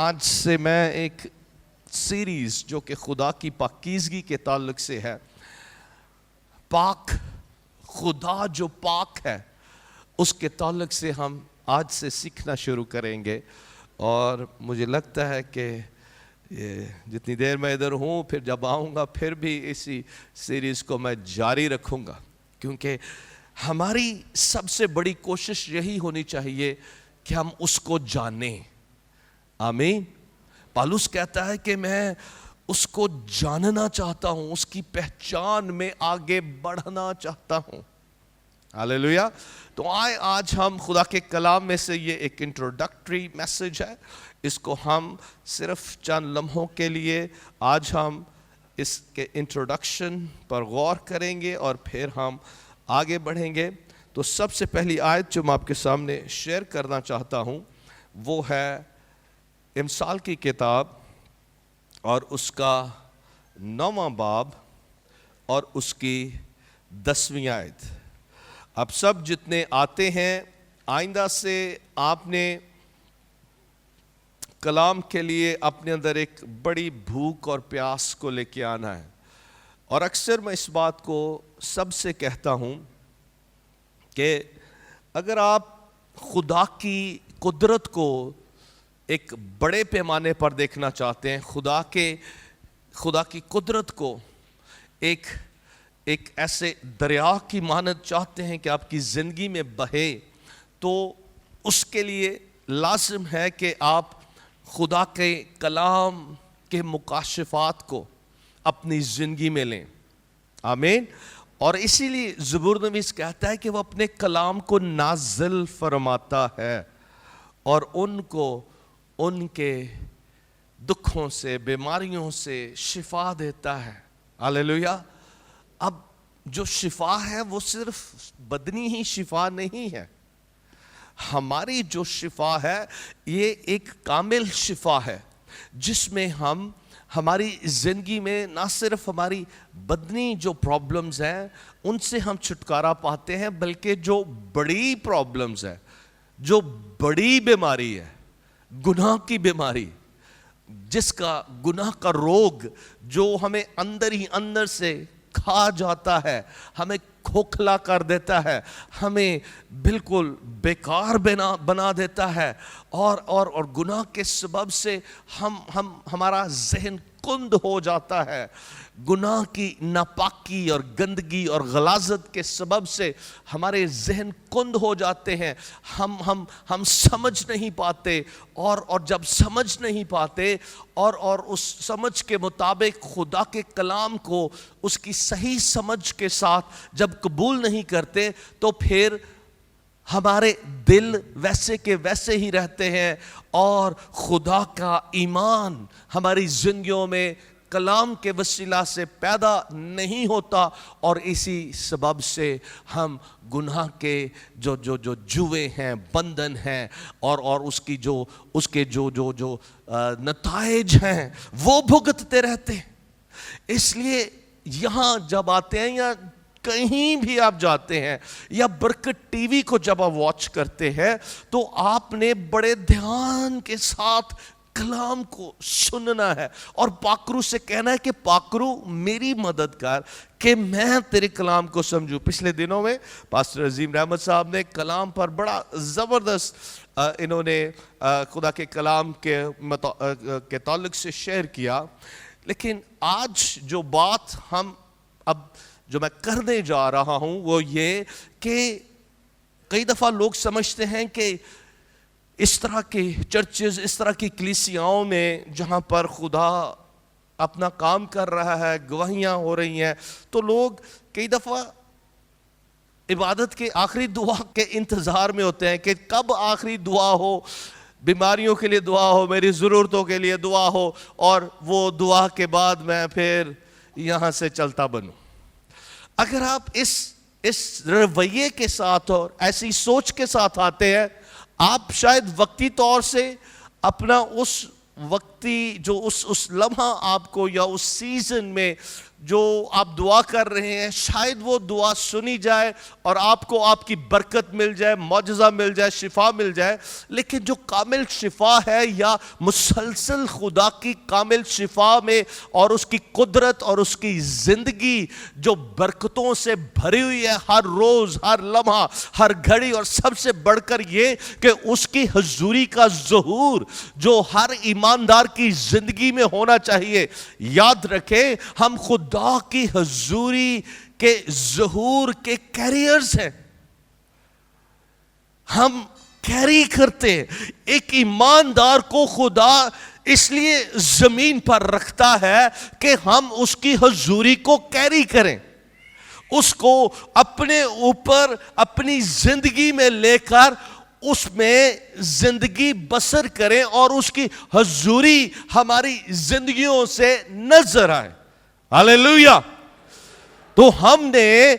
آج سے میں ایک سیریز جو کہ خدا کی پاکیزگی کے تعلق سے ہے، پاک خدا جو پاک ہے اس کے تعلق سے ہم آج سے سیکھنا شروع کریں گے. اور مجھے لگتا ہے کہ جتنی دیر میں ادھر ہوں پھر جب آؤں گا پھر بھی اسی سیریز کو میں جاری رکھوں گا، کیونکہ ہماری سب سے بڑی کوشش یہی ہونی چاہیے کہ ہم اس کو جانیں. آمین. پالوس کہتا ہے کہ میں اس کو جاننا چاہتا ہوں، اس کی پہچان میں آگے بڑھنا چاہتا ہوں. ہاللیلویا. تو آج ہم خدا کے کلام میں سے یہ ایک انٹروڈکٹری میسج ہے، اس کو ہم صرف چند لمحوں کے لیے آج ہم اس کے انٹروڈکشن پر غور کریں گے اور پھر ہم آگے بڑھیں گے. تو سب سے پہلی آیت جو میں آپ کے سامنے شیئر کرنا چاہتا ہوں وہ ہے امثال کی کتاب اور اس کا 9واں باب اور اس کی 10ویں آیت. اب سب جتنے آتے ہیں، آئندہ سے آپ نے کلام کے لیے اپنے اندر ایک بڑی بھوک اور پیاس کو لے کے آنا ہے. اور اکثر میں اس بات کو سب سے کہتا ہوں کہ اگر آپ خدا کی قدرت کو ایک بڑے پیمانے پر دیکھنا چاہتے ہیں، خدا کی قدرت کو ایک ایسے دریا کی مانند چاہتے ہیں کہ آپ کی زندگی میں بہے، تو اس کے لیے لازم ہے کہ آپ خدا کے کلام کے مکاشفات کو اپنی زندگی میں لیں. آمین. اور اسی لیے زبور نویس کہتا ہے کہ وہ اپنے کلام کو نازل فرماتا ہے اور ان کو ان کے دکھوں سے، بیماریوں سے شفا دیتا ہے. ہاللیلویا. اب جو شفا ہے وہ صرف بدنی ہی شفا نہیں ہے، ہماری جو شفا ہے یہ ایک کامل شفا ہے جس میں ہم ہماری زندگی میں نہ صرف ہماری بدنی جو پرابلمز ہیں ان سے ہم چھٹکارا پاتے ہیں، بلکہ جو بڑی پرابلمز ہیں، جو بڑی بیماری ہے، گناہ کی بیماری، جس کا گناہ کا روگ جو ہمیں اندر ہی اندر سے کھا جاتا ہے، ہمیں کھوکھلا کر دیتا ہے، ہمیں بالکل بیکار بنا دیتا ہے، اور گناہ کے سبب سے ہمارا ذہن کند ہو جاتا ہے. گناہ کی ناپاکی اور گندگی اور غلاظت کے سبب سے ہمارے ذہن کند ہو جاتے ہیں. ہم سمجھ نہیں پاتے، اور جب سمجھ نہیں پاتے اور اس سمجھ کے مطابق خدا کے کلام کو اس کی صحیح سمجھ کے ساتھ جب قبول نہیں کرتے، تو پھر ہمارے دل ویسے کے ویسے ہی رہتے ہیں اور خدا کا ایمان ہماری زندگیوں میں کلام کے وسیلہ سے پیدا نہیں ہوتا، اور اسی سبب سے ہم گناہ کے جو جوئے ہیں، بندھن ہیں، اور اس کے جو نتائج ہیں وہ بھگتتے رہتے ہیں. اس لیے یہاں جب آتے ہیں یا کہیں بھی آپ جاتے ہیں یا برکت ٹی وی کو جب آپ واچ کرتے ہیں، تو آپ نے بڑے دھیان کے ساتھ کلام کو سننا ہے اور پاکرو سے کہنا ہے کہ پاکرو میری مدد کر کہ میں تیرے کلام کو سمجھوں. پچھلے دنوں میں پاسٹر عظیم رحمت صاحب نے کلام پر بڑا زبردست انہوں نے خدا کے کلام کے تعلق سے شیئر کیا. لیکن آج جو بات جو میں کرنے جا رہا ہوں وہ یہ کہ کئی دفعہ لوگ سمجھتے ہیں کہ اس طرح کی چرچز، اس طرح کی کلیسیاؤں میں جہاں پر خدا اپنا کام کر رہا ہے، گواہیاں ہو رہی ہیں، تو لوگ کئی دفعہ عبادت کے آخری دعا کے انتظار میں ہوتے ہیں کہ کب آخری دعا ہو، بیماریوں کے لیے دعا ہو، میری ضرورتوں کے لیے دعا ہو، اور وہ دعا کے بعد میں پھر یہاں سے چلتا بنوں. اگر آپ اس رویے کے ساتھ اور ایسی سوچ کے ساتھ آتے ہیں، آپ شاید وقتی طور سے اپنا اس وقتی جو اس لمحہ آپ کو یا اس سیزن میں جو آپ دعا کر رہے ہیں شاید وہ دعا سنی جائے اور آپ کو آپ کی برکت مل جائے, معجزہ مل جائے, شفا مل جائے, لیکن جو کامل شفا ہے یا مسلسل خدا کی کامل شفا میں اور اس کی قدرت اور اس کی زندگی جو برکتوں سے بھری ہوئی ہے ہر روز, ہر لمحہ, ہر گھڑی, اور سب سے بڑھ کر یہ کہ اس کی حضوری کا ظہور جو ہر ایماندار کی زندگی میں ہونا چاہیے. یاد رکھیں ہم خدا کی حضوری کے ظہور کے کیریئرز ہیں, ہم کیری کرتے ہیں. ایک ایماندار کو خدا اس لیے زمین پر رکھتا ہے کہ ہم اس کی حضوری کو کیری کریں, اس کو اپنے اوپر اپنی زندگی میں لے کر اس میں زندگی بسر کریں اور اس کی حضوری ہماری زندگیوں سے نظر آئے. ہاللیلویا. تو ہم نے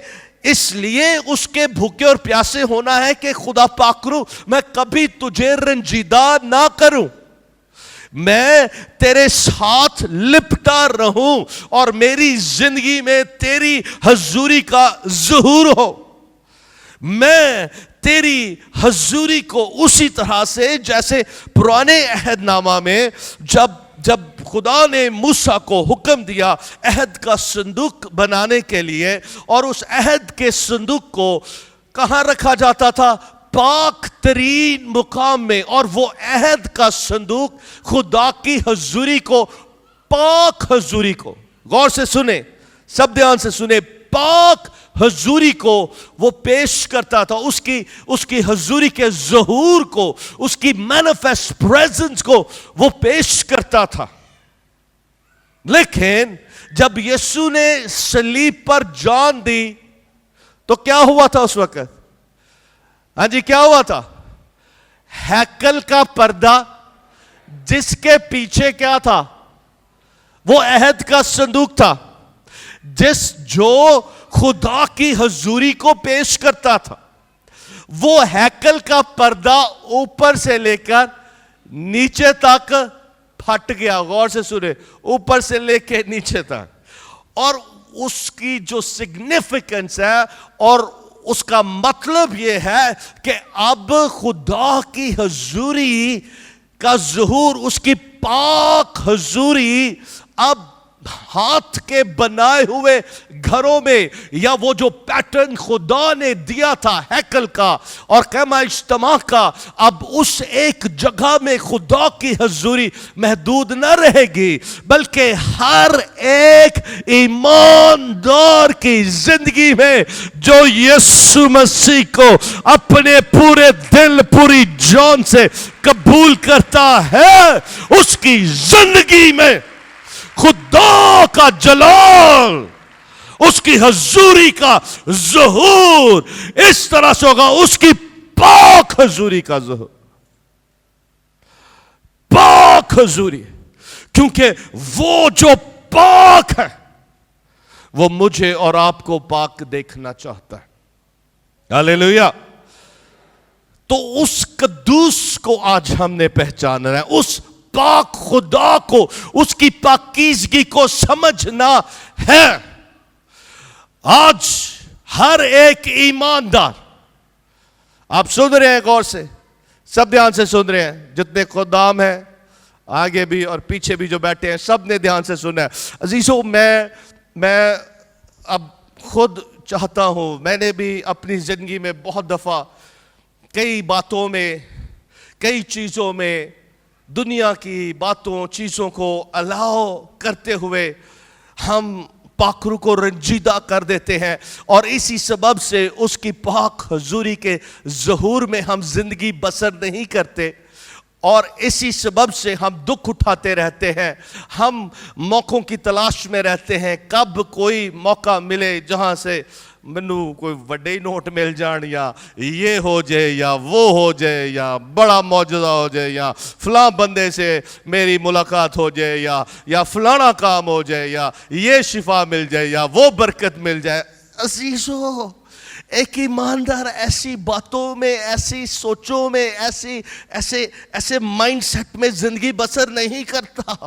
اس لیے اس کے بھوکے اور پیاسے ہونا ہے کہ خدا پاک رو میں کبھی تجھے رنجیدہ نہ کروں, میں تیرے ساتھ لپٹا رہوں اور میری زندگی میں تیری حضوری کا ظہور ہو. میں تیری حضوری کو اسی طرح سے جیسے پرانے عہد نامہ میں جب خدا نے موسیٰ کو حکم دیا عہد کا صندوق بنانے کے لیے, اور اس عہد کے صندوق کو کہاں رکھا جاتا تھا؟ پاک ترین مقام میں. اور وہ عہد کا صندوق خدا کی حضوری کو, پاک حضوری کو, غور سے سنیں, سب دھیان سے سنیں, پاک حضوری کو وہ پیش کرتا تھا, اس کی حضوری کے ظہور کو, اس کی مینیفیسٹ پریزنس کو وہ پیش کرتا تھا. لیکن جب یسوع نے صلیب پر جان دی تو کیا ہوا تھا اس وقت؟ ہاں جی, کیا ہوا تھا؟ ہیکل کا پردہ جس کے پیچھے کیا تھا؟ وہ عہد کا صندوق تھا جو خدا کی حضوری کو پیش کرتا تھا. وہ ہیکل کا پردہ اوپر سے لے کر نیچے تک پھٹ گیا. غور سے سنیں, اوپر سے لے کے نیچے تک. اور اس کی جو سگنیفیکنس ہے اور اس کا مطلب یہ ہے کہ اب خدا کی حضوری کا ظہور, اس کی پاک حضوری اب ہاتھ کے بنائے ہوئے گھروں میں, یا وہ جو پیٹرن خدا نے دیا تھا ہیکل کا اور خیمہ اجتماع کا, اب اس ایک جگہ میں خدا کی حضوری محدود نہ رہے گی, بلکہ ہر ایک ایماندار کی زندگی میں جو یسوع مسیح کو اپنے پورے دل پوری جان سے قبول کرتا ہے, اس کی زندگی میں خدا کا جلال, اس کی حضوری کا ظہور اس طرح سے ہوگا, اس کی پاک حضوری کا ظہور, پاک حضوری, کیونکہ وہ جو پاک ہے وہ مجھے اور آپ کو پاک دیکھنا چاہتا ہے. ہاللیلویا. تو اس قدوس کو آج ہم نے پہچانا ہے, اس پاک خدا کو, اس کی پاکیزگی کو سمجھنا ہے. آج ہر ایک ایماندار, آپ سن رہے ہیں غور سے, سب دھیان سے سن رہے ہیں, جتنے خدام ہیں آگے بھی اور پیچھے بھی جو بیٹھے ہیں سب نے دھیان سے سنا ہے. عزیزو, میں اب خود چاہتا ہوں, میں نے بھی اپنی زندگی میں بہت دفعہ کئی باتوں میں, کئی چیزوں میں دنیا کی باتوں چیزوں کو الاؤ کرتے ہوئے ہم پاک روح کو رنجیدہ کر دیتے ہیں, اور اسی سبب سے اس کی پاک حضوری کے ظہور میں ہم زندگی بسر نہیں کرتے, اور اسی سبب سے ہم دکھ اٹھاتے رہتے ہیں. ہم موقعوں کی تلاش میں رہتے ہیں, کب کوئی موقع ملے جہاں سے منو کوئی وڈے نوٹ مل جان, یا یہ ہو جائے یا وہ ہو جائے, یا بڑا معجزہ ہو جائے, یا فلاں بندے سے میری ملاقات ہو جائے, یا فلانا کام ہو جائے, یا یہ شفا مل جائے, یا وہ برکت مل جائے. عزیزو, ایک ایماندار ایسی باتوں میں, ایسی سوچوں میں, ایسے مائنڈ سیٹ میں زندگی بسر نہیں کرتا.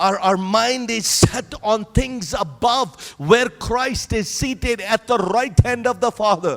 our mind is set on things above where Christ is seated at the right hand of the Father।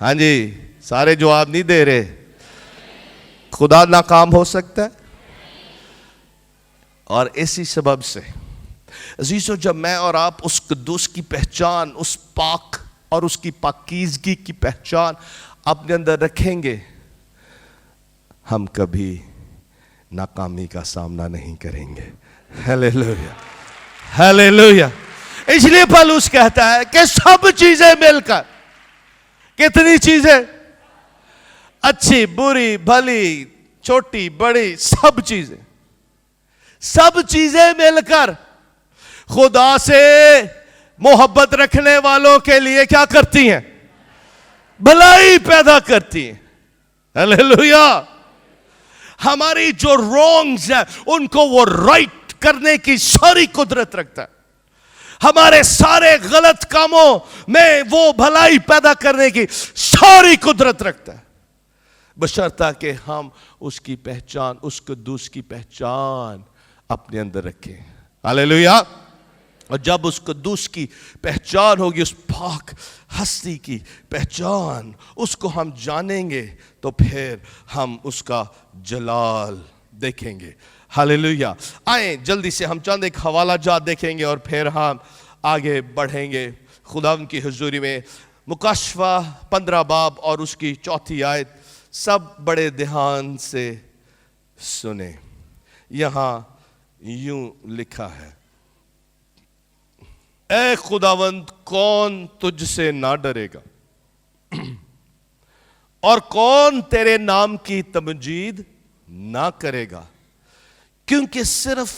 ہاں جی، سارے جواب نہیں دے رہے. خدا ناکام ہو سکتا ہے. اور اسی سبب سے عزیزو، جب میں اور آپ اس قدوس کی پہچان، اس پاک اور اس کی پاکیزگی کی پہچان اپنے اندر رکھیں گے، ہم کبھی ناکامی کا سامنا نہیں کریں گے. Hallelujah, hallelujah. اس لیے پالوس کہتا ہے کہ سب چیزیں مل کر، کتنی چیزیں؟ اچھی، بری، بھلی، چھوٹی، بڑی، سب چیزیں مل کر خدا سے محبت رکھنے والوں کے لیے کیا کرتی ہیں؟ بھلائی پیدا کرتی ہیں. ہیلیلویا. ہماری جو رونگز ہیں ان کو وہ رائٹ کرنے کی ساری قدرت رکھتا ہے. ہمارے سارے غلط کاموں میں وہ بھلائی پیدا کرنے کی ساری قدرت رکھتا ہے، بشرطہ کہ ہم اس کی پہچان، اس قدوس کی پہچان اپنے اندر رکھیں. ہیلیلویا. اور جب اس قدوس کی پہچان ہوگی، اس پاک ہستی کی پہچان، اس کو ہم جانیں گے، تو پھر ہم اس کا جلال دیکھیں گے. ہیلیلویا. آئیں جلدی سے ہم چند ایک حوالہ جات دیکھیں گے اور پھر ہم آگے بڑھیں گے خدا ان کی حضوری میں. مکاشفہ 15 باب اور اس کی 4 آیت سب بڑے دھیان سے سنیں. یہاں یوں لکھا ہے، اے خداوند، کون تجھ سے نہ ڈرے گا اور کون تیرے نام کی تمجید نہ کرے گا، کیونکہ صرف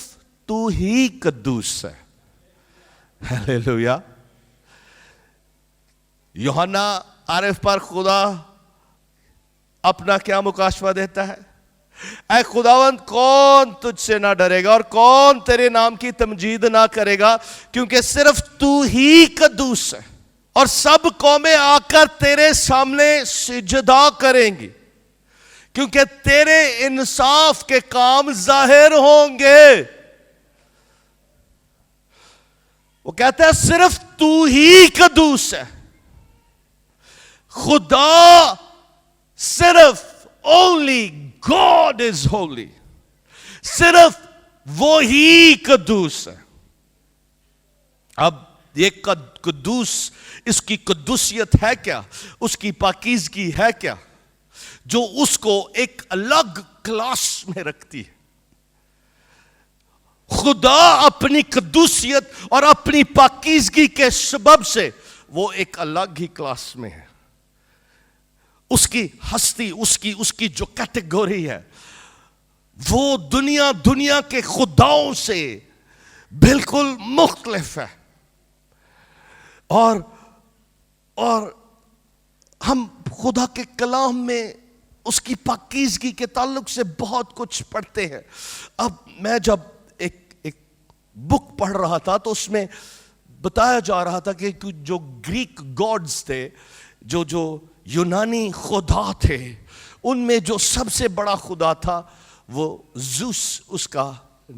تو ہی قدوس ہے. ہیلیلویا. یوحنا عارف پر خدا اپنا کیا مکاشفہ دیتا ہے؟ اے خداوند، کون تجھ سے نہ ڈرے گا اور کون تیرے نام کی تمجید نہ کرے گا، کیونکہ صرف تو ہی قدوس ہے، اور سب قومیں آ کر تیرے سامنے سجدہ کریں گی، کیونکہ تیرے انصاف کے کام ظاہر ہوں گے. وہ کہتا ہے صرف تو ہی قدوس ہے. خدا صرف only God is holy. صرف وہی قدوس ہے. اب یہ قدوس، اس کی قدوسیت ہے کیا، اس کی پاکیزگی ہے کیا، جو اس کو ایک الگ کلاس میں رکھتی ہے. خدا اپنی قدوسیت اور اپنی پاکیزگی کے سبب سے وہ ایک الگ ہی کلاس میں ہے. اس کی ہستی، اس کی جو کیٹیگوری ہے، وہ دنیا کے خداؤں سے بالکل مختلف ہے. اور ہم خدا کے کلام میں اس کی پاکیزگی کے تعلق سے بہت کچھ پڑھتے ہیں. اب میں جب ایک بک پڑھ رہا تھا تو اس میں بتایا جا رہا تھا کہ جو گریک گاڈز تھے، جو یونانی خدا تھے، ان میں جو سب سے بڑا خدا تھا وہ زوس اس کا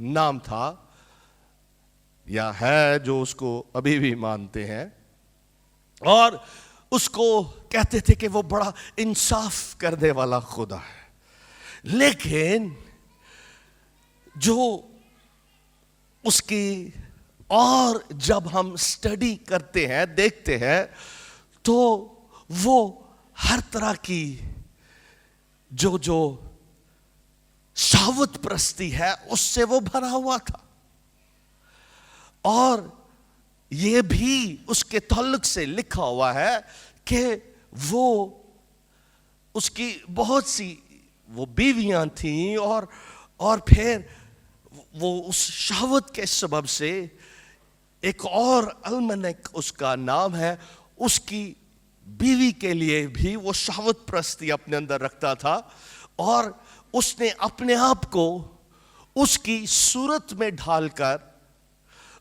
نام تھا، یا ہے، جو اس کو ابھی بھی مانتے ہیں. اور اس کو کہتے تھے کہ وہ بڑا انصاف کرنے والا خدا ہے. لیکن جو اس کی اور جب ہم سٹڈی کرتے ہیں، دیکھتے ہیں، تو وہ ہر طرح کی جو شہوت پرستی ہے اس سے وہ بھرا ہوا تھا. اور یہ بھی اس کے تعلق سے لکھا ہوا ہے کہ وہ اس کی بہت سی وہ بیویاں تھیں، اور پھر وہ اس شہوت کے سبب سے ایک اور المنک اس کا نام ہے، اس کی بیوی کے لیے بھی وہ شہوت پرستی اپنے اندر رکھتا تھا. اور اس نے اپنے آپ کو اس کی صورت میں ڈھال کر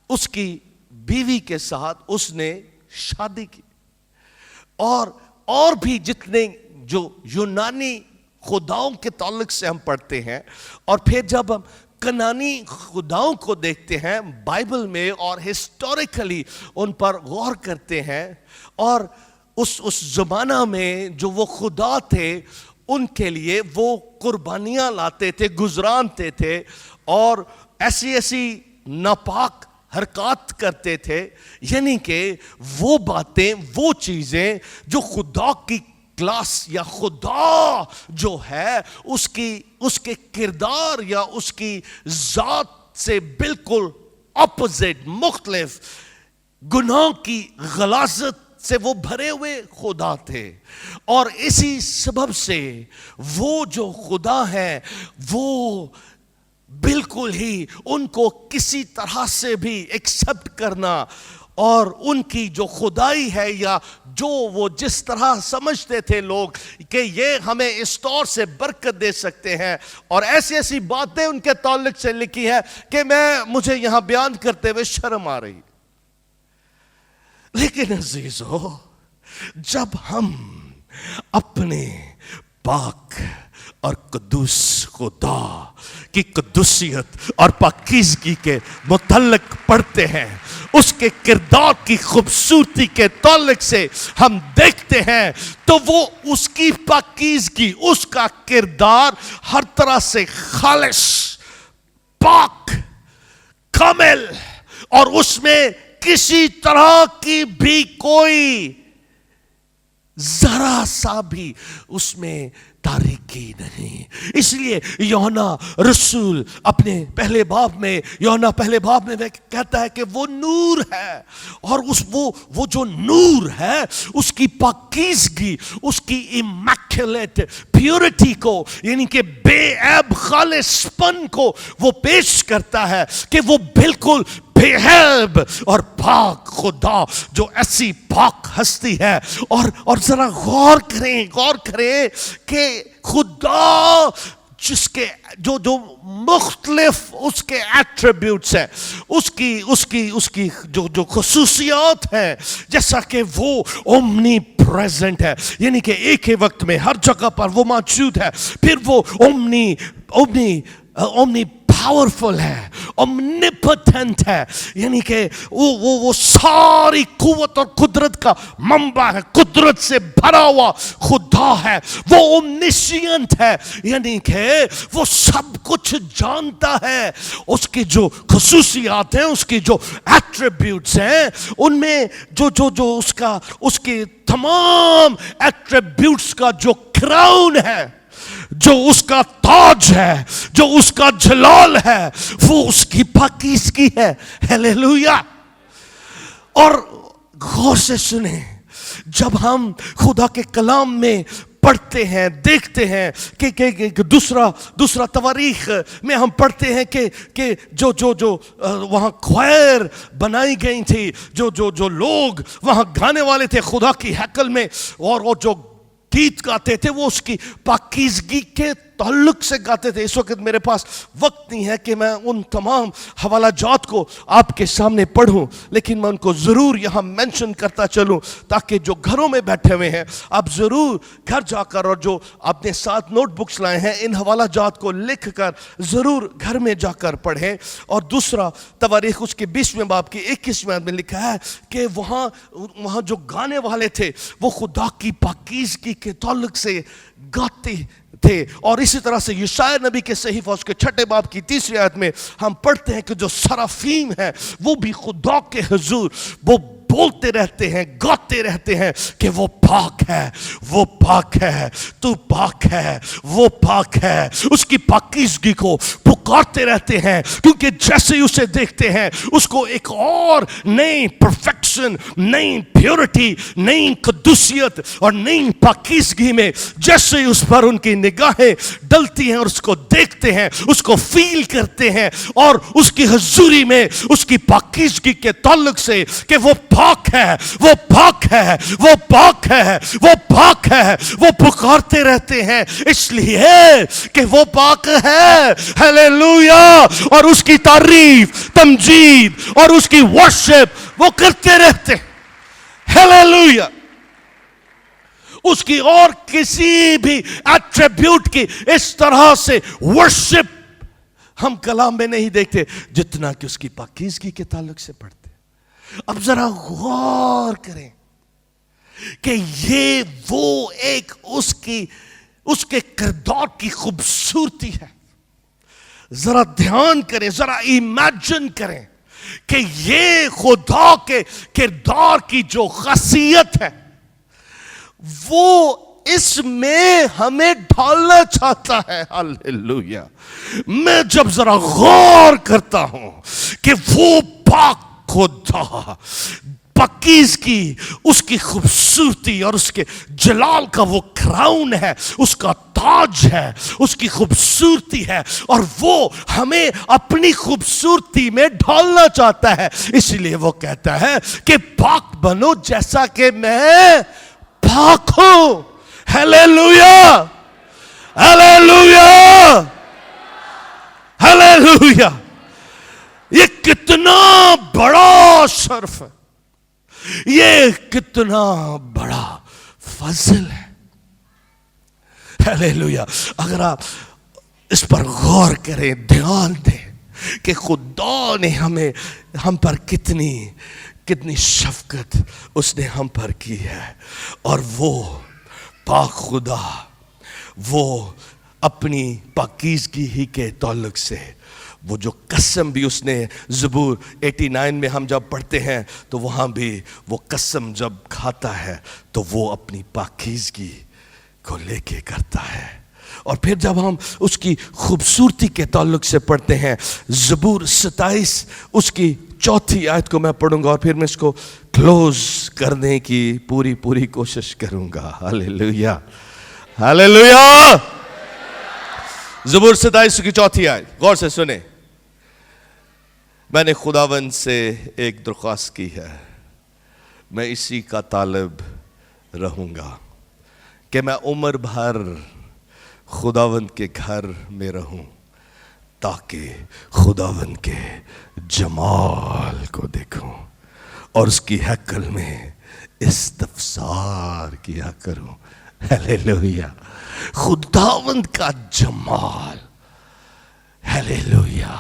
اس کی بیوی کے ساتھ اس نے شادی کی. اور بھی جتنے جو یونانی خداؤں کے تعلق سے ہم پڑھتے ہیں، اور پھر جب ہم کنانی خداؤں کو دیکھتے ہیں بائبل میں اور ہسٹوریکلی ان پر غور کرتے ہیں، اور اس زمانہ میں جو وہ خدا تھے ان کے لیے وہ قربانیاں لاتے تھے, گزرانتے تھے, اور ایسی ناپاک حرکات کرتے تھے. یعنی کہ وہ باتیں, وہ چیزیں جو خدا کی کلاس یا خدا جو ہے اس کے کردار یا اس کی ذات سے بالکل اپوزٹ, مختلف, گناہ کی غلاظت سے وہ بھرے ہوئے خدا تھے. اور اسی سبب سے وہ جو خدا ہے وہ بالکل ہی ان کو کسی طرح سے بھی ایکسپٹ کرنا, اور ان کی جو خدائی ہے یا جو وہ جس طرح سمجھتے تھے لوگ کہ یہ ہمیں اس طور سے برکت دے سکتے ہیں, اور ایسی باتیں ان کے تعلق سے لکھی ہے کہ مجھے یہاں بیان کرتے ہوئے شرم آ رہی. لیکن عزیزو, جب ہم اپنے پاک اور قدوس خدا کی قدوسیت اور پاکیزگی کے متعلق پڑھتے ہیں, اس کے کردار کی خوبصورتی کے تعلق سے ہم دیکھتے ہیں, تو وہ اس کی پاکیزگی, اس کا کردار ہر طرح سے خالص, پاک, کامل, اور اس میں کسی طرح کی بھی کوئی ذرا سا بھی اس میں تاریکی نہیں. اس لیے یوحنا رسول اپنے پہلے باب میں کہتا ہے کہ وہ نور ہے, اور وہ جو نور ہے اس کی پاکیزگی, اس کی امیکولیٹ پیورٹی کو, یعنی کہ بے عیب خالص پن کو وہ پیش کرتا ہے کہ وہ بالکل بے عیب اور پاک خدا جو ایسی پاک ہستی ہے. اور ذرا غور کریں کہ خدا جس کے جو مختلف اس کے ایٹریبیوٹس ہیں, اس کی جو خصوصیات ہیں, جیسا کہ وہ اومنی پریزنٹ ہے, یعنی کہ ایک ہی وقت میں ہر جگہ پر وہ موجود ہے. پھر وہ اومنی پاورفل ہے, اومنیپوٹنٹ ہے, یعنی کہ وہ ساری قوت اور قدرت کا منبع ہے, قدرت سے بھرا ہوا خدا ہے. وہ اومنیشینٹ ہے, یعنی کہ وہ سب کچھ جانتا ہے. اس کی جو خصوصیات ہیں, اس کی جو ایٹریبیوٹس ہیں, ان میں جو اس کے تمام ایٹریبیوٹس کا جو کراؤن ہے, جو اس کا تاج ہے, جو اس کا جلال ہے, وہ اس کی پاکیزگی ہے. ہیلیلویا. اور غور سے سنیں, جب ہم خدا کے کلام میں پڑھتے ہیں, دیکھتے ہیں کہ دوسرا تواریخ میں ہم پڑھتے ہیں کہ جو وہاں خوائر بنائی گئی تھی, جو لوگ وہاں گانے والے تھے خدا کی ہیکل میں, اور وہ جو گیت گاتے تھے وہ اس کی پاکیزگی کے تعلق سے گاتے تھے. اس وقت میرے پاس وقت نہیں ہے کہ میں ان تمام حوالہ جات کو آپ کے سامنے پڑھوں, لیکن میں ان کو ضرور یہاں مینشن کرتا چلوں, تاکہ جو گھروں میں بیٹھے ہوئے ہیں آپ ضرور گھر جا کر, اور جو اپنے ساتھ نوٹ بکس لائے ہیں, ان حوالہ جات کو لکھ کر ضرور گھر میں جا کر پڑھیں. اور دوسرا تواریخ اس کے 20ویں باب کی 21ویں آیت میں لکھا ہے کہ وہاں جو گانے والے تھے وہ خدا کی پاکیزگی کے تعلق سے گاتے تھے. اور اسی طرح سے یشعیاء نبی کے صحیفہ اس کے 6 باب کی 3 آیت میں ہم پڑھتے ہیں کہ جو سرافیم ہے وہ بھی خدا کے حضور وہ بولتے رہتے ہیں, گاتے رہتے ہیں کہ وہ پاک ہے, وہ پاک ہے, تو پاک ہے, وہ پاک ہے. اس کی پاکیزگی کو پکارتے رہتے ہیں, کیونکہ جیسے ہی اسے دیکھتے ہیں اس کو ایک اور نئی پرفیکشن, نئی پیورٹی, نئی قدوسیت اور نئی پاکیزگی میں جیسے ہی اس پر ان کی نگاہیں ڈلتی ہیں اور اس کو دیکھتے ہیں, اس کو فیل کرتے ہیں, اور اس کی حضوری میں اس کی پاکیزگی کے تعلق سے کہ وہ پاک ہے, وہ پاک ہے, وہ پاک ہے, وہ پاک ہے, وہ پکارتے رہتے ہیں, اس لیے کہ وہ پاک ہے. ہیلیلویا. اور اس کی تعریف, تمجید اور اس کی ورشپ وہ کرتے رہتے ہیں. ہیلیلویا. اس کی اور کسی بھی ایٹریبیوٹ کی اس طرح سے ورشپ ہم کلام میں نہیں دیکھتے جتنا کہ اس کی پاکیزگی کے تعلق سے پڑھتے. اب ذرا غور کریں کہ یہ وہ ایک اس کے کردار کی خوبصورتی ہے. ذرا دھیان کریں, ذرا امیجن کریں کہ یہ خدا کے کردار کی جو خاصیت ہے وہ اس میں ہمیں ڈھالنا چاہتا ہے. ہاللیلویا. میں جب ذرا غور کرتا ہوں کہ وہ پاک خدا, پاکیزگی, اس کی خوبصورتی اور اس کے جلال کا وہ کراؤن ہے, اس کا تاج ہے, اس کی خوبصورتی ہے, اور وہ ہمیں اپنی خوبصورتی میں ڈھالنا چاہتا ہے. اس لیے وہ کہتا ہے کہ پاک بنو جیسا کہ میں پاک ہوں. ہلیلویا, ہلیلویا, ہلیلویا. یہ کتنا بڑا شرف ہے, یہ کتنا بڑا فضل ہے. ہلیلویا. اگر آپ اس پر غور کریں, دھیان دیں کہ خدا نے ہم پر کتنی شفقت اس نے ہم پر کی ہے. اور وہ پاک خدا, وہ اپنی پاکیزگی ہی کے تعلق سے وہ جو قسم بھی اس نے زبور 89 میں ہم جب پڑھتے ہیں تو وہاں بھی وہ قسم جب کھاتا ہے تو وہ اپنی پاکیزگی کو لے کے کرتا ہے. اور پھر جب ہم اس کی خوبصورتی کے تعلق سے پڑھتے ہیں, زبور 27 اس کی 4 آیت کو میں پڑھوں گا اور پھر میں اس کو کلوز کرنے کی پوری کوشش کروں گا. ہلیلویا, ہلیلویا. زبور 27 کی 4 آیت غور سے سنیں. میں نے خداوند سے ایک درخواست کی ہے, میں اسی کا طالب رہوں گا کہ میں عمر بھر خداوند کے گھر میں رہوں تاکہ خداوند کے جمال کو دیکھوں اور اس کی ہیکل میں استفسار کیا کروں. ہلیلویا. خداوند کا جمال, ہلیلویا,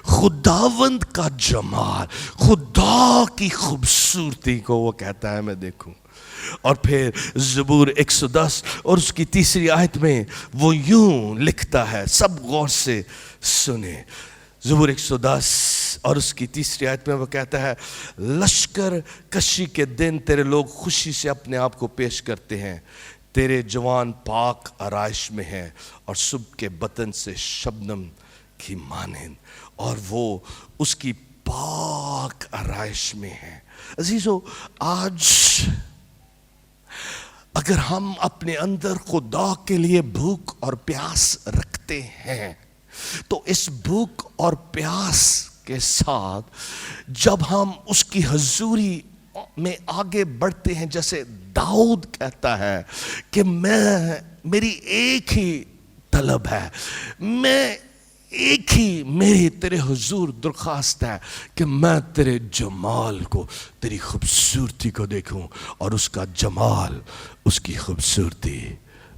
خداوند کا جمال, خدا کی خوبصورتی کو وہ کہتا ہے میں دیکھوں. اور پھر زبور 110 اور اس کی 3 آیت میں وہ یوں لکھتا ہے, سب غور سے سنیں. زبور 110 اور اس کی 3 آیت میں وہ کہتا ہے, لشکر کشی کے دن تیرے لوگ خوشی سے اپنے آپ کو پیش کرتے ہیں, تیرے جوان پاک آرائش میں ہیں اور صبح کے بطن سے شبنم کی مانند, اور وہ اس کی پاک آرائش میں ہیں. عزیزو, آج اگر ہم اپنے اندر خدا کے لیے بھوک اور پیاس رکھتے ہیں تو اس بھوک اور پیاس کے ساتھ جب ہم اس کی حضوری میں آگے بڑھتے ہیں, جیسے داؤد کہتا ہے کہ میری ایک ہی طلب ہے, میں ایک ہی میری تیرے حضور درخواست ہے کہ میں تیرے جمال کو, تیری خوبصورتی کو دیکھوں, اور اس کا جمال, اس کی خوبصورتی,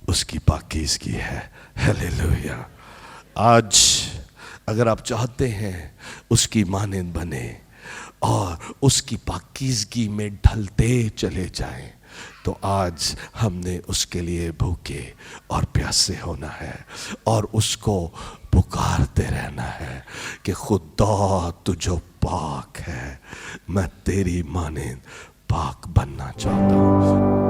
اس کی پاکیزگی ہے. ہلیلویا. آج اگر آپ چاہتے ہیں اس کی مانند بنے اور اس کی پاکیزگی میں ڈھلتے چلے جائیں تو آج ہم نے اس کے لیے بھوکے اور پیاسے ہونا ہے اور اس کو پکارتے رہنا ہے کہ خدا تجھو پاک ہے, میں تیری مانند پاک بننا چاہتا ہوں.